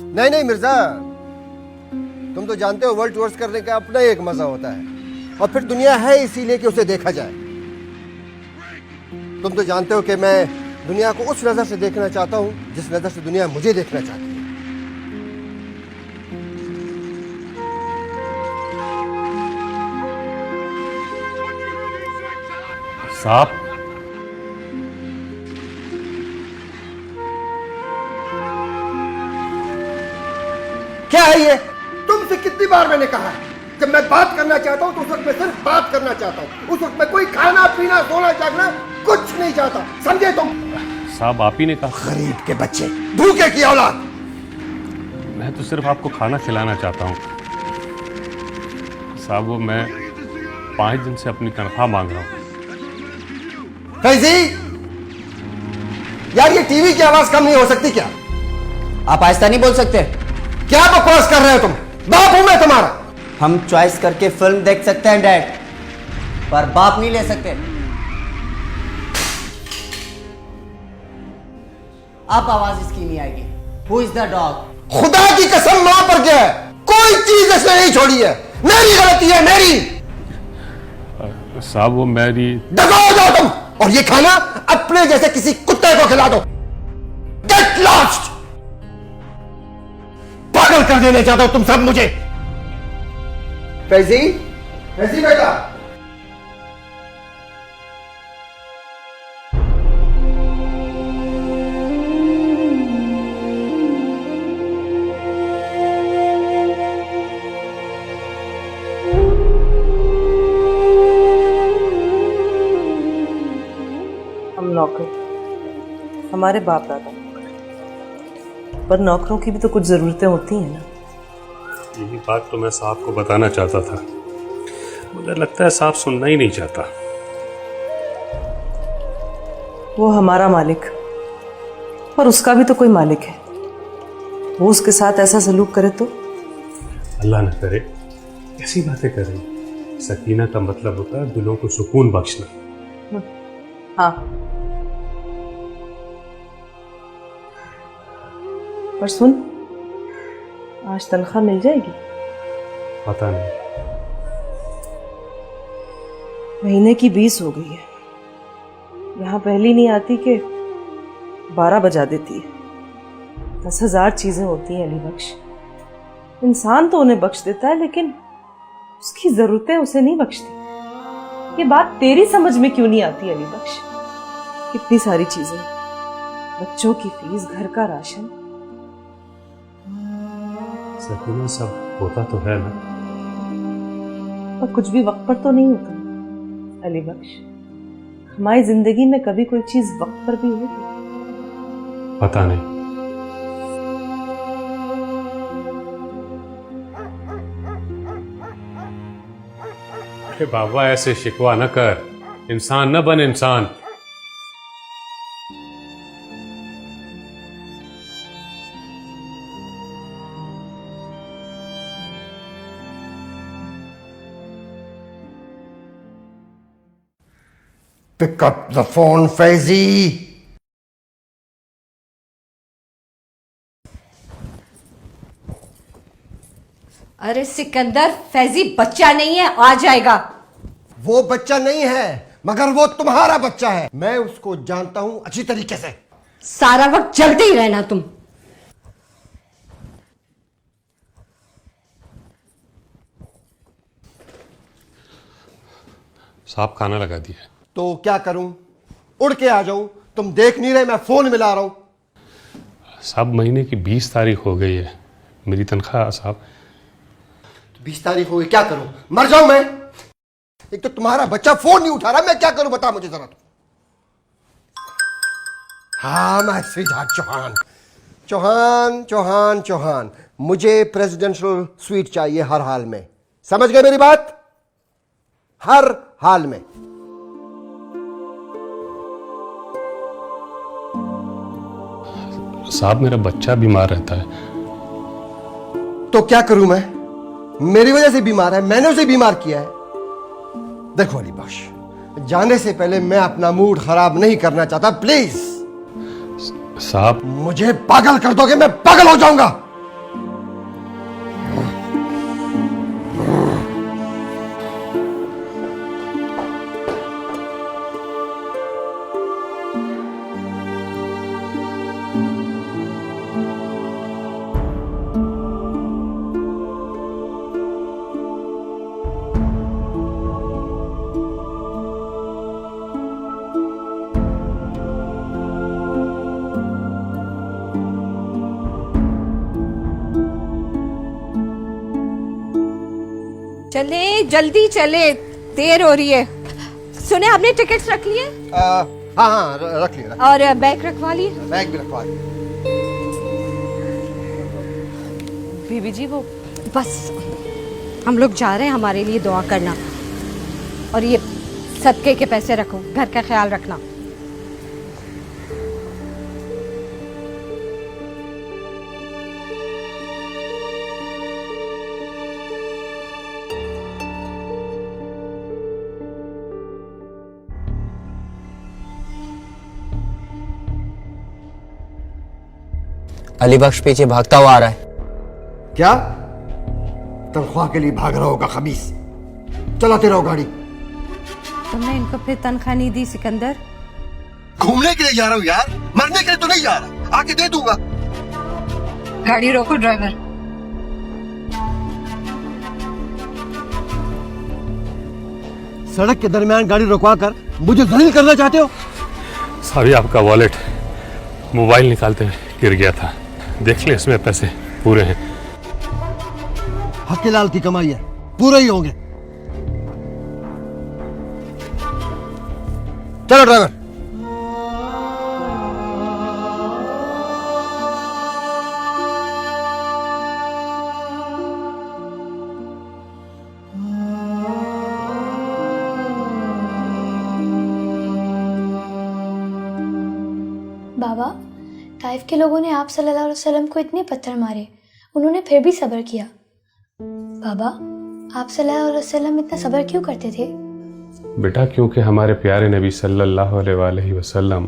नहीं नहीं मिर्जा, तुम तो जानते हो वर्ल्ड टूर्स करने का अपना ही एक मजा होता है, और फिर दुनिया है इसीलिए कि उसे देखा जाए। तुम तो जानते हो कि मैं दुनिया को उस नजर से देखना चाहता हूं जिस नजर से दुनिया मुझे देखना चाहती है। साहब, क्या है ये? तुमसे कितनी बार मैंने कहा है, जब मैं बात करना चाहता हूं तो उस वक्त मैं सिर्फ बात करना चाहता हूं। उस वक्त मैं कोई खाना पीना सोना जागना कुछ नहीं चाहता, समझे तुम? साहब आप ही ने कहा। गरीब के बच्चे, भूखे की औलाद। मैं तो सिर्फ आपको खाना खिलाना चाहता हूँ साहब। वो मैं 5 दिन से अपनी तनख्वाह मांग रहा हूँ। फैजी, यार ये टीवी की आवाज कम नहीं हो सकती क्या? आप आहिस्ता नहीं बोल सकते? क्या बकवास कर रहे हो तुम? बाप हूं मैं तुम्हारा। हम चॉइस करके फिल्म देख सकते हैं डैड, पर बाप नहीं ले सकते। अब आवाज इसकी नहीं आएगी। Who is the dog? खुदा की कसम, मां पर क्या है, कोई चीज इसने नहीं छोड़ी है। मेरी गलती है, मेरी। साहब वो मेरी। दगा हो जाओ तुम, और ये खाना अपने जैसे किसी कुत्ते को खिला दो। Get lost. पागल कर देने चाहते हो तुम सब मुझे। फैजी, फैजी बेटा। हम नौकर, हमारे बाप दादा नौकर, पर नौकरों की भी तो कुछ जरूरतें होती हैं ना। यही बात तो मैं साहब को बताना चाहता था, मुझे लगता है साहब सुनना ही नहीं चाहता। वो हमारा मालिक, और उसका भी तो कोई मालिक है। वो उसके साथ ऐसा सलूक करे तो? अल्लाह न करे, ऐसी बातें कर रही। सकीना का मतलब होता है दिलों को सुकून बख्शना। हाँ, पर सुन, आज तनख्वाह मिल जाएगी? पता नहीं। महीने की 20 हो गई है। यहाँ पहली नहीं आती कि 12 बजा देती है। 10,000 चीजें होती हैं अली बख्श। इंसान तो उन्हें बख्श देता है, लेकिन उसकी जरूरतें उसे नहीं बख्शती। ये बात तेरी समझ में क्यों नहीं आती अली बख्श? कितनी सारी चीजें, बच्चों की फीस, घर का राशन। सकीना सब होता तो है ना, पर कुछ भी वक्त पर तो नहीं होता अली बख्श। हमारी जिंदगी में कभी कोई चीज वक्त पर भी होगी? पता नहीं। अरे बाबा ऐसे शिकवा न कर, इंसान न बन इंसान। Pick up the phone, Faizi. अरे सिकंदर, फैजी बच्चा नहीं है, आ जाएगा। वो बच्चा नहीं है, मगर वो तुम्हारा बच्चा है। मैं उसको जानता हूं अच्छी तरीके से। सारा वक्त जलते ही रहना तुम। साहब खाना लगा दिया। तो क्या करूं? उड़ के आ जाऊं? तुम देख नहीं रहे मैं फोन मिला रहा हूं। साहब महीने की 20 तारीख हो गई है, मेरी तनख्वाह साहब। 20 तारीख हो गई, क्या करूं? मर जाऊं मैं? एक तो तुम्हारा बच्चा फोन नहीं उठा रहा, मैं क्या करूं बता मुझे जरा तू। हाँ, मैं सिद्धार्थ चौहान। चौहान चौहान चौहान, मुझे प्रेसिडेंशियल स्वीट चाहिए हर हाल में। समझ गए मेरी बात? हर हाल में। साहब मेरा बच्चा बीमार रहता है। तो क्या करूं मैं? मेरी वजह से बीमार है, मैंने उसे बीमार किया है। देखो अली बख्श, जाने से पहले मैं अपना मूड खराब नहीं करना चाहता, प्लीज। साहब मुझे पागल कर दोगे, मैं पागल हो जाऊंगा। चले जल्दी चले, देर हो रही है। सुने आपने टिकट्स रख लिए हाँ हाँ रख लिया, और बैग रखवा लिए? बैग भी रखवा लिया। बीबी जी वो बस हम लोग जा रहे हैं, हमारे लिए दुआ करना। और ये सदके के पैसे रखो, घर का ख्याल रखना। अली बख्श पीछे भागता हुआ आ रहा है। क्या तनख्वाह के लिए भाग रहा होगा खबीस? चलाते रहो गाड़ी। तुमने इनको फिर तनख्वाह नहीं दी सिकंदर? घूमने के लिए जा रहा हूँ यार, मरने के लिए तो नहीं जा रहा, आके दे दूंगा। गाड़ी रोको ड्राइवर। सड़क के दरमियान गाड़ी रुकवा कर मुझे जलील करना चाहते हो? साहब आपका वॉलेट मोबाइल निकालते हुए गिर गया था, देख ले इसमें पैसे पूरे हैं। हक लाल की कमाई है, पूरे ही होंगे। चलो ड्राइवर। बाबा, ताइफ के लोगों ने आप सल्लल्लाहु अलैहि वसल्लम को इतने पत्थर मारे, उन्होंने फिर भी सब्र किया। बाबा, आप सल्लल्लाहु अलैहि वसल्लम इतना सब्र क्यों करते थे? बेटा क्योंकि हमारे प्यारे नबी सल्लल्लाहु अलैहि वसल्लम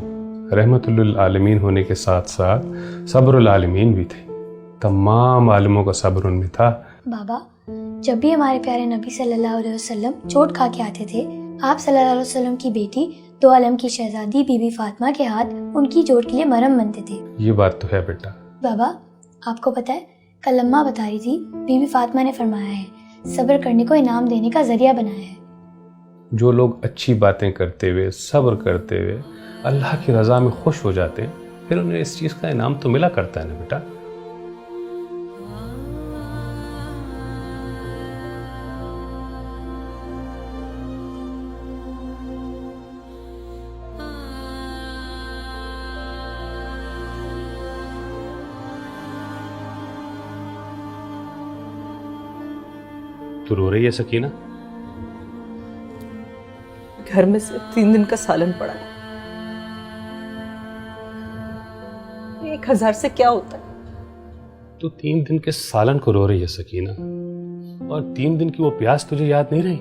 रहमतुल्लिल आलमीन होने के साथ साथ सब्रुल आलमीन भी थे। तमाम आलमों का सब्र उनमें था। बाबा, जब भी हमारे प्यारे नबी सल्लल्लाहु अलैहि वसल्लम चोट खा के आते थे, आप सल्लल्लाहु अलैहि वसल्लम की बेटी दो आलम की शहजादी बीबी फातिमा के हाथ उनकी चोट के लिए मरहम बनते थे। ये बात तो है बेटा। बाबा, आपको पता है कल अम्मा बता रही थी, बीबी फातिमा ने फरमाया है सब्र करने को इनाम देने का जरिया बनाया है। जो लोग अच्छी बातें करते हुए सब्र करते हुए अल्लाह की रज़ा में खुश हो जाते हैं, फिर उन्हें इस चीज़ का इनाम तो मिला करता है ना बेटा। तू रो रही है सकीना? घर में से 3 दिन का सालन पड़ा है। 1000 से क्या होता है? तू 3 दिन के सालन को रो रही है सकीना, और 3 दिन की वो प्यास तुझे याद नहीं रही?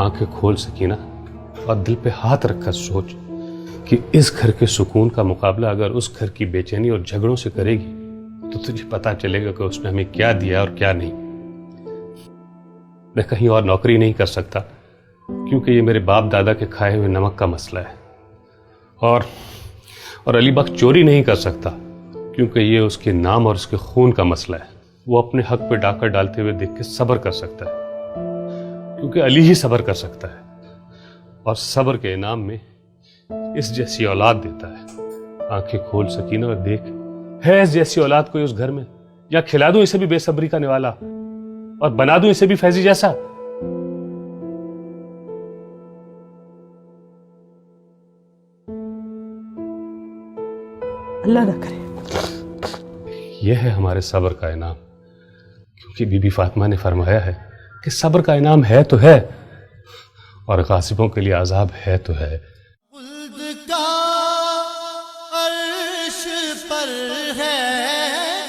आंखें खोल सकीना और दिल पे हाथ रखकर सोच कि इस घर के सुकून का मुकाबला अगर उस घर की बेचैनी और झगड़ों से करेगी तो तुझे पता चलेगा कि उसने हमें क्या दिया और क्या नहीं। मैं कहीं और नौकरी नहीं कर सकता क्योंकि ये मेरे बाप दादा के खाए हुए नमक का मसला है, और अली बख्श चोरी नहीं कर सकता क्योंकि ये उसके नाम और उसके खून का मसला है। वो अपने हक पे डाका डालते हुए देख के सब्र कर सकता है क्योंकि अली ही सब्र कर सकता है, और सब्र के इनाम में इस जैसी औलाद देता है। आंखें खोल सकीना और देख, है इस जैसी औलाद कोई उस घर में? या खिला दूं इसे भी बेसब्री का निवाला और बना दूं इसे भी फैजी जैसा? अल्लाह ना करे। यह है हमारे सब्र का इनाम, क्योंकि बीबी फातिमा ने फरमाया है कि सब्र का इनाम है तो है और गासिबों के लिए अजाब है तो है। अर्श पर है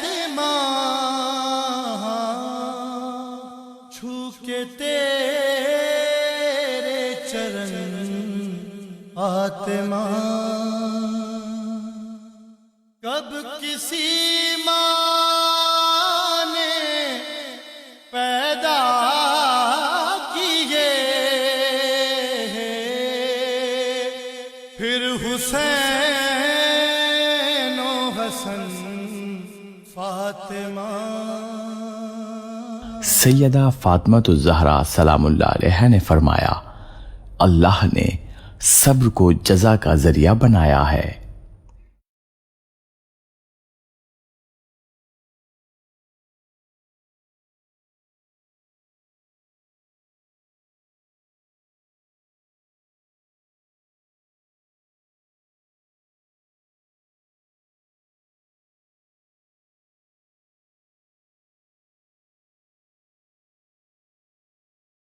दिमाग, छू के तेरे चरण आत्मा, कब किसी माँ ने पैदा किए, फिर हुसैन हसन फातिमा। सैयदा फातिमा तो ज़हरा सलामुल्लाह अलैहा ने फरमाया, अल्लाह ने सब्र को जज़ा का जरिया बनाया है।